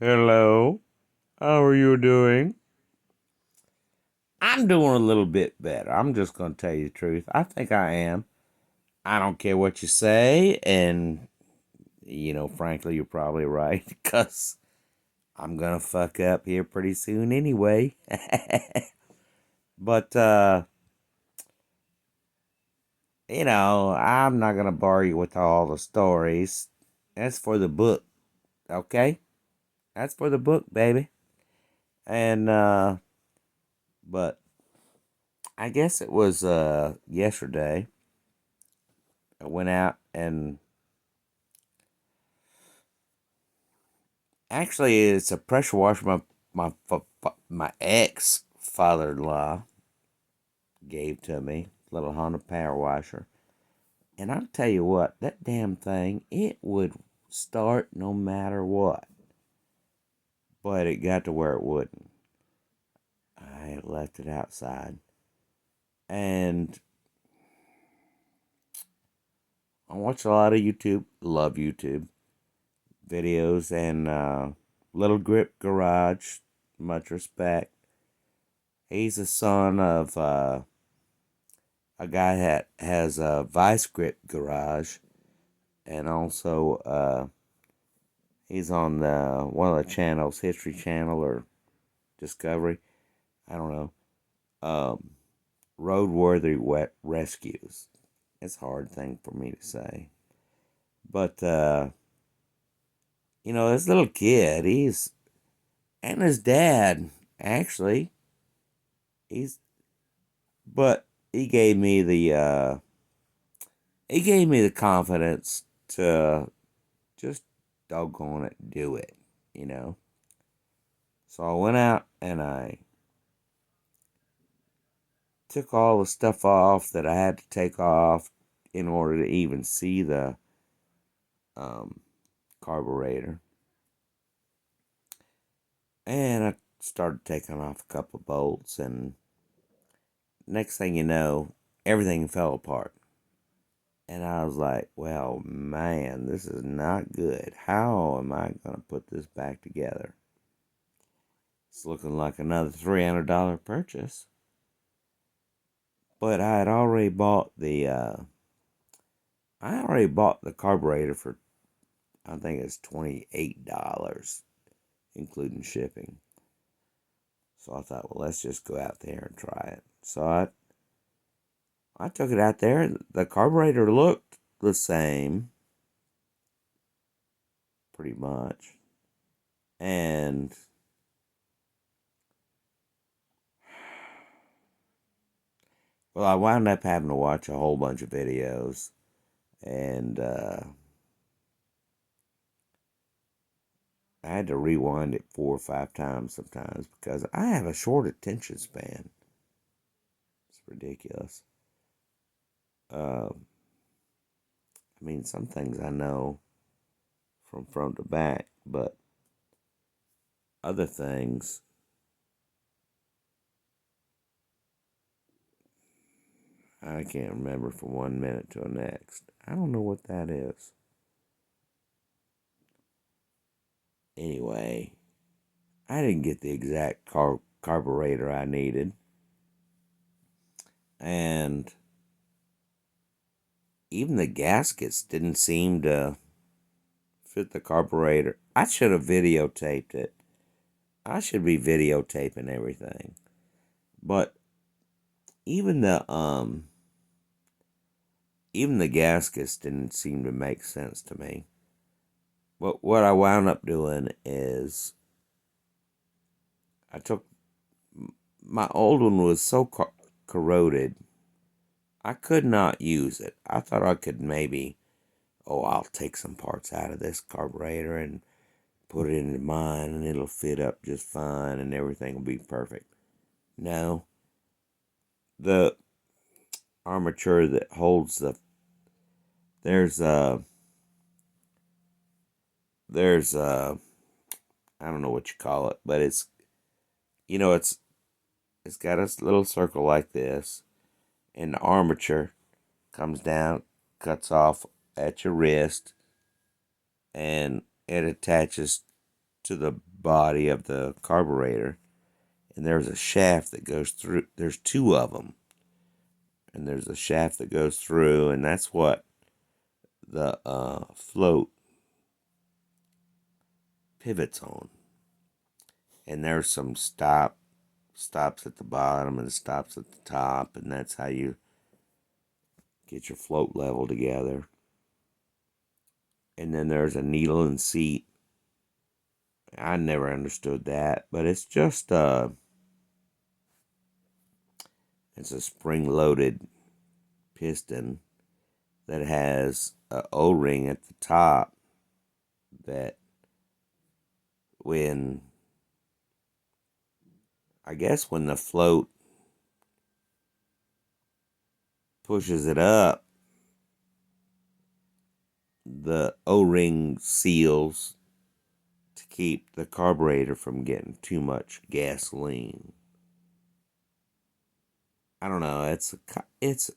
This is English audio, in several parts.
Hello, how are you doing? I'm doing a little bit better. I'm just going to tell you the truth. I think I am. I don't care what you say. And, frankly, you're probably right because I'm going to fuck up here pretty soon anyway. but, I'm not going to bore you with all the stories. That's for the book, okay? That's for the book, baby. And, but I guess it was yesterday. I went out and actually it's a pressure washer my ex father-in-law gave to me, little Honda power washer. And I'll tell you what, that damn thing, it would start no matter what. But it got to where it wouldn't. I left it outside. And I watch a lot of YouTube, love YouTube videos, and Little Grip Garage, much respect. He's the son of a guy that has a Vice Grip Garage, and also he's on one of the channels, History Channel or Discovery, I don't know. Roadworthy Wet Rescues. It's a hard thing for me to say, but this little kid, and his dad actually, he's but he gave me the confidence to just doggone it, do it, you know. So I went out and I took all the stuff off that I had to take off in order to even see the um, carburetor. And I started taking off a couple of bolts, and next thing you know, everything fell apart. And I was like, well, man, this is not good. How am I going to put this back together? It's looking like another $300 purchase. But I already bought the carburetor for, I think it's $28, including shipping. So I thought, well, let's just go out there and try it. So I took it out there. The carburetor looked the same, pretty much. And well, I wound up having to watch a whole bunch of videos, and I had to rewind it 4 or 5 times sometimes because I have a short attention span. It's ridiculous. Uh, I mean, some things I know from front to back, but other things, I can't remember from 1 minute to the next. I don't know what that is. Anyway, I didn't get the exact carburetor I needed. And even the gaskets didn't seem to fit the carburetor. I should have videotaped it. I should be videotaping everything. But even the even the gaskets didn't seem to make sense to me. But what I wound up doing is I took my old one was so corroded, I could not use it. I thought I could maybe, I'll take some parts out of this carburetor and put it into mine and it'll fit up just fine and everything will be perfect. No, the armature that holds there's a there's a I don't know what you call it, but it's you know it's got a little circle like this, and the armature comes down, cuts off at your wrist, and it attaches to the body of the carburetor, and there's a shaft that goes through. There's two of them, and there's a shaft that goes through, and that's what the float pivots on. And there's some stops at the bottom and stops at the top, and that's how you get your float level together. And then there's a needle and seat. I never understood that, but it's just it's a spring-loaded piston that has a O-ring at the top that when the float pushes it up, the O-ring seals to keep the carburetor from getting too much gasoline. I don't know. It's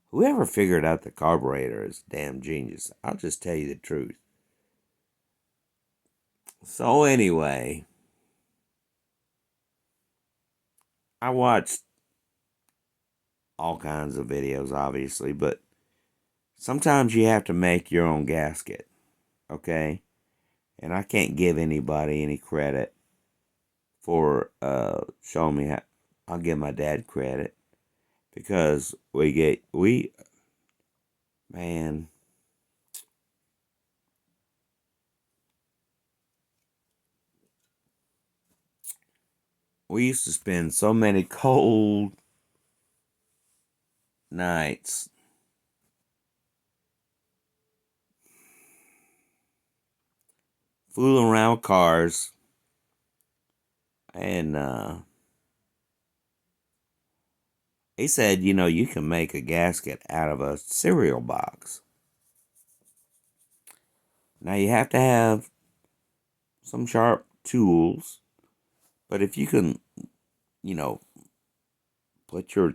whoever figured out the carburetor is a damn genius. I'll just tell you the truth. So anyway, I watched all kinds of videos, obviously, but sometimes you have to make your own gasket, okay? And I can't give anybody any credit for showing me how. I'll give my dad credit because man, we used to spend so many cold nights fooling around with cars, and he said, you can make a gasket out of a cereal box. Now you have to have some sharp tools, but if you can, put your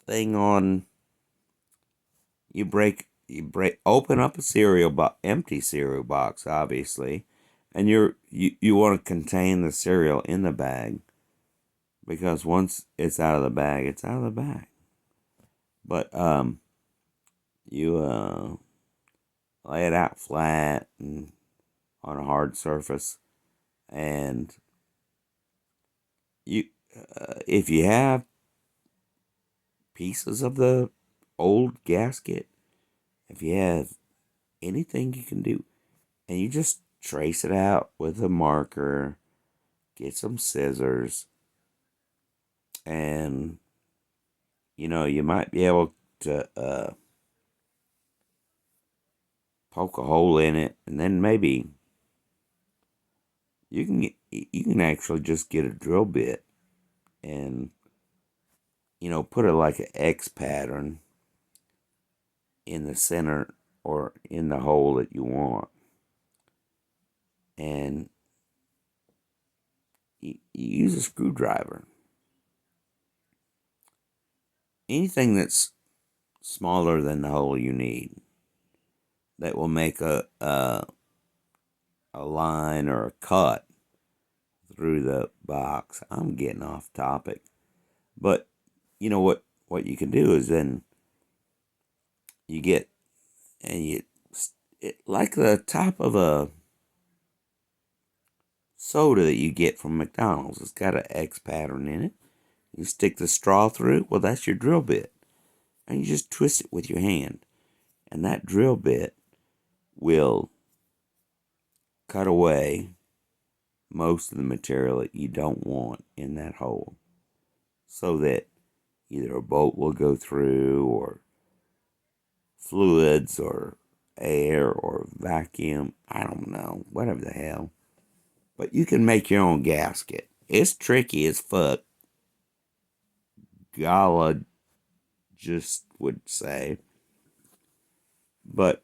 thing on, open up a empty cereal box, obviously, and you want to contain the cereal in the bag, because once it's out of the bag, it's out of the bag. But you lay it out flat and on a hard surface, and if you have pieces of the old gasket, if you have anything you can do, and you just trace it out with a marker, get some scissors, and you might be able to poke a hole in it, and then maybe you can actually just get a drill bit and put it like an X pattern in the center or in the hole that you want, and you use a screwdriver. Anything that's smaller than the hole you need that will make a line or a cut through the box. I'm getting off topic, but what you can do is then you get, and like the top of a soda that you get from McDonald's. It's got an X pattern in it. You stick the straw through. Well, that's your drill bit, and you just twist it with your hand, and that drill bit will cut away most of the material that you don't want in that hole, so that either a bolt will go through, or fluids, or air, or vacuum. I don't know, whatever the hell. But you can make your own gasket. It's tricky as fuck. Gala just would say. But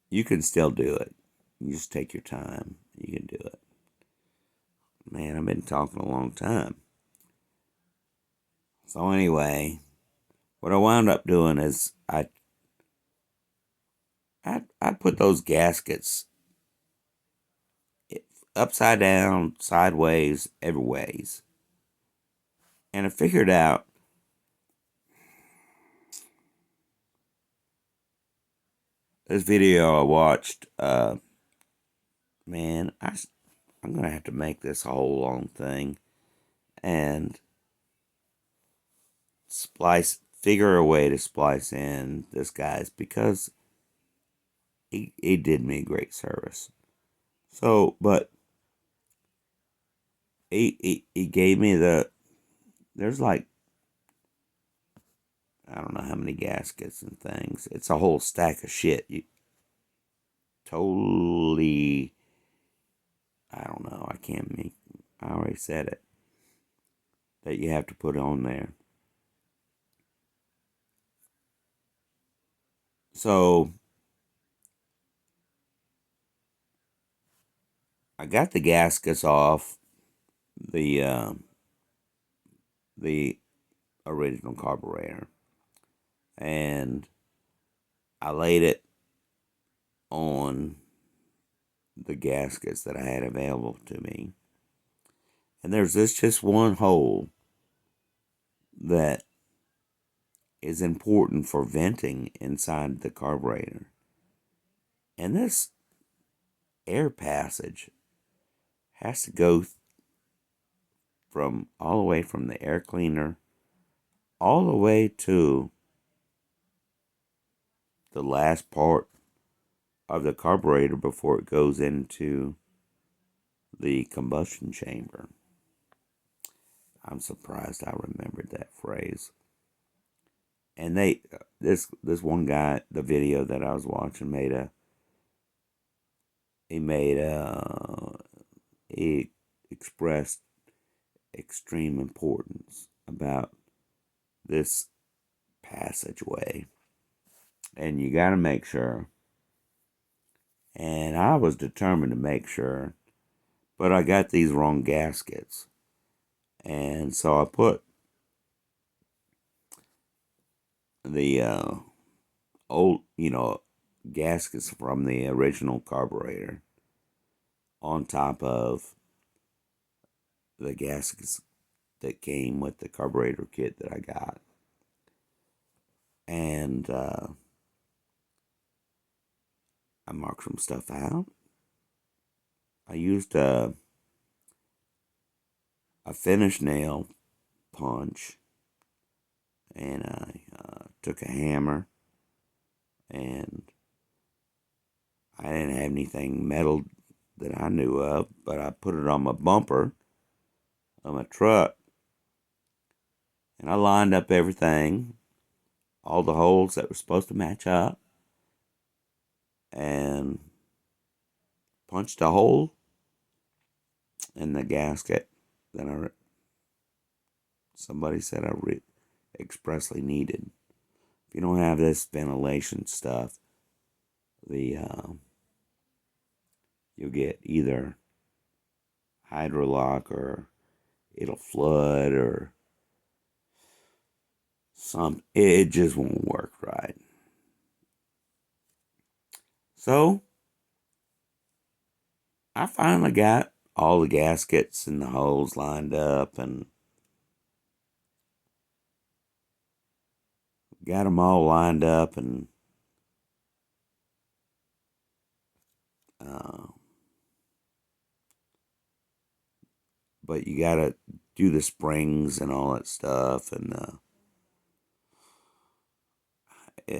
you can still do it. You just take your time. You can do it. Man, I've been talking a long time. So anyway, what I wound up doing is I I put those gaskets upside down, sideways, every ways. And I figured out this video I watched. Man, I'm going to have to make this a whole long thing and figure a way to splice in this guy's, because he did me great service. So, but he gave me there's like, I don't know how many gaskets and things. It's a whole stack of shit. You totally, I don't know. I already said it, that you have to put on there. So I got the gaskets off the original carburetor, and I laid it on the gaskets that I had available to me. And there's just one hole that is important for venting inside the carburetor. And this air passage has to go from all the way from the air cleaner all the way to the last part of the carburetor before it goes into the combustion chamber. I'm surprised I remembered that phrase. And this one guy, the video that I was watching, he expressed extreme importance about this passageway, and you got to make sure. And I was determined to make sure, but I got these wrong gaskets, and so I put the old, gaskets from the original carburetor on top of the gaskets that came with the carburetor kit that I got. And I marked some stuff out. I used a finish nail punch, and I took a hammer, and I didn't have anything metal that I knew of, but I put it on my bumper of my truck, and I lined up everything, all the holes that were supposed to match up, and punched a hole in the gasket that somebody said I expressly needed. If you don't have this ventilation stuff, you'll get either hydrolock, or it'll flood, or it just won't work right. So I finally got all the gaskets and the holes lined up, and got them all lined up, and uh, but you gotta do the springs and all that stuff, and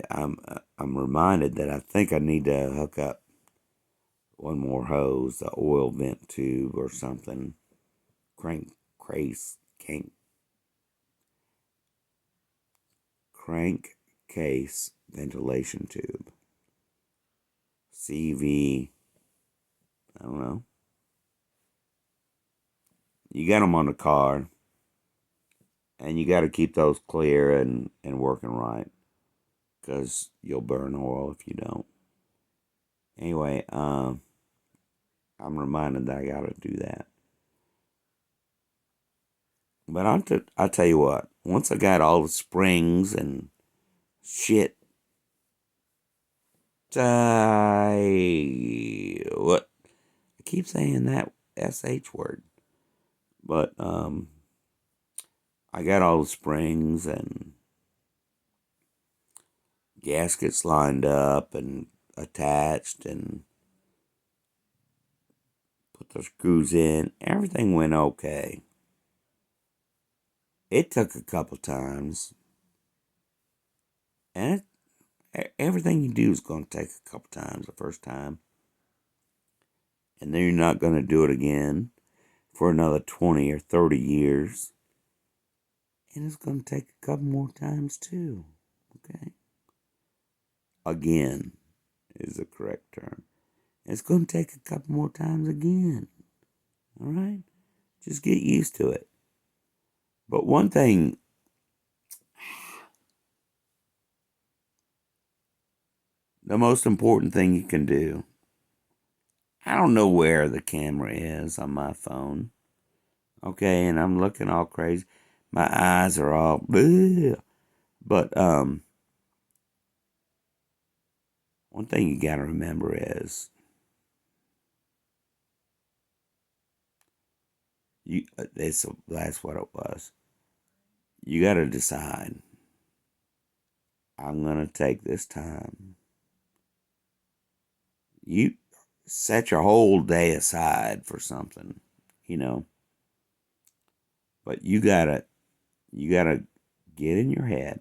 I'm reminded that I think I need to hook up one more hose, the oil vent tube or something, crankcase ventilation tube, CV. I don't know. You got them on the car, and you got to keep those clear and working right, because you'll burn oil if you don't. Anyway, I'm reminded that I got to do that. But I'll tell you what, once I got all the springs and shit what? I keep saying that sh word, but I got all the springs and gaskets lined up and attached and put the screws in. Everything went okay. It took a couple times, and everything you do is going to take a couple times the first time, and then you're not going to do it again for another 20 or 30 years, and it's going to take a couple more times too. Okay? Again is the correct term. It's going to take a couple more times again. All right? Just get used to it. But one thing, the most important thing you can do, I don't know where the camera is on my phone. Okay, and I'm looking all crazy. My eyes are all bleh. But one thing you gotta remember is that's what it was. You gotta decide. I'm gonna take this time. You set your whole day aside for something, you know. But you gotta get in your head.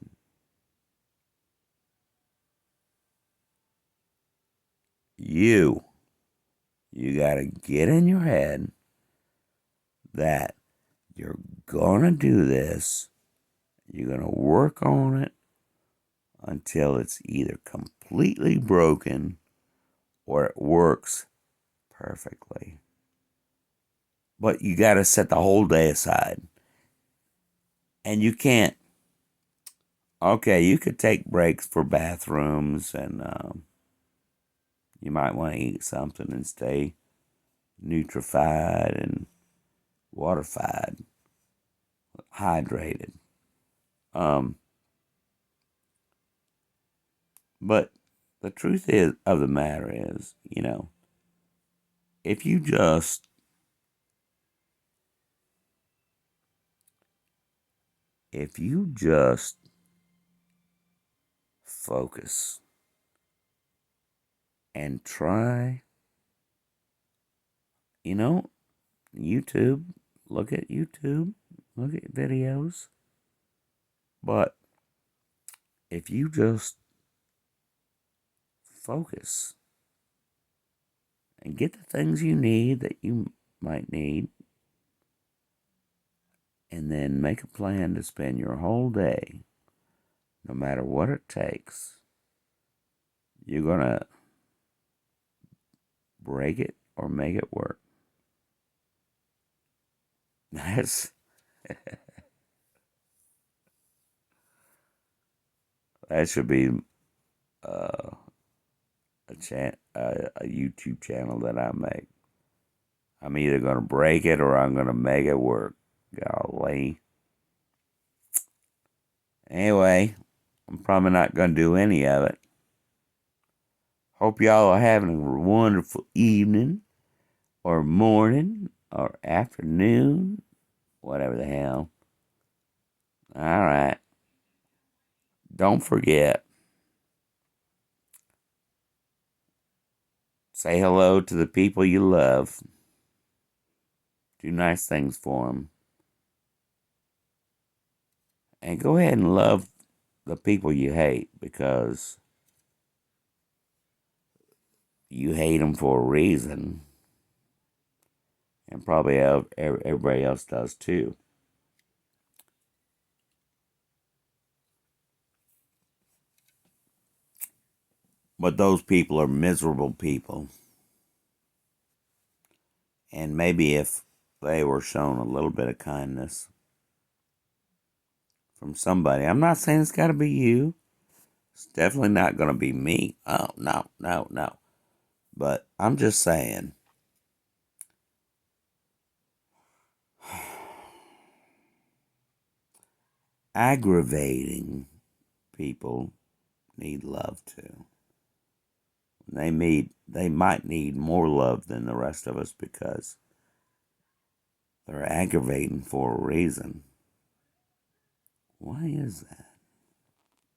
You you gotta get in your head that you're gonna do this. You're gonna work on it until it's either completely broken or it works perfectly. But you got to set the whole day aside. And you can't, okay, you could take breaks for bathrooms and you might want to eat something and stay nutrified and waterified, hydrated. Um, but the truth is of the matter is, if you just if you just focus and try, you know, YouTube, look at YouTube, look at videos. But if you just focus and get the things you need that you might need, and then make a plan to spend your whole day, no matter what it takes, you're going to break it or make it work. That's that should be uh, a YouTube channel that I make. I'm either going to break it or I'm going to make it work. Golly. Anyway, I'm probably not going to do any of it. Hope y'all are having a wonderful evening or morning or afternoon, whatever the hell. All right. Don't forget, say hello to the people you love. Do nice things for them. And go ahead and love the people you hate because you hate them for a reason. And probably everybody else does too. But those people are miserable people. And maybe if they were shown a little bit of kindness from somebody, I'm not saying it's got to be you. It's definitely not going to be me. Oh, no, no, no. But I'm just saying, aggravating people need love too. they might need more love than the rest of us because they're aggravating for a reason. Why is that?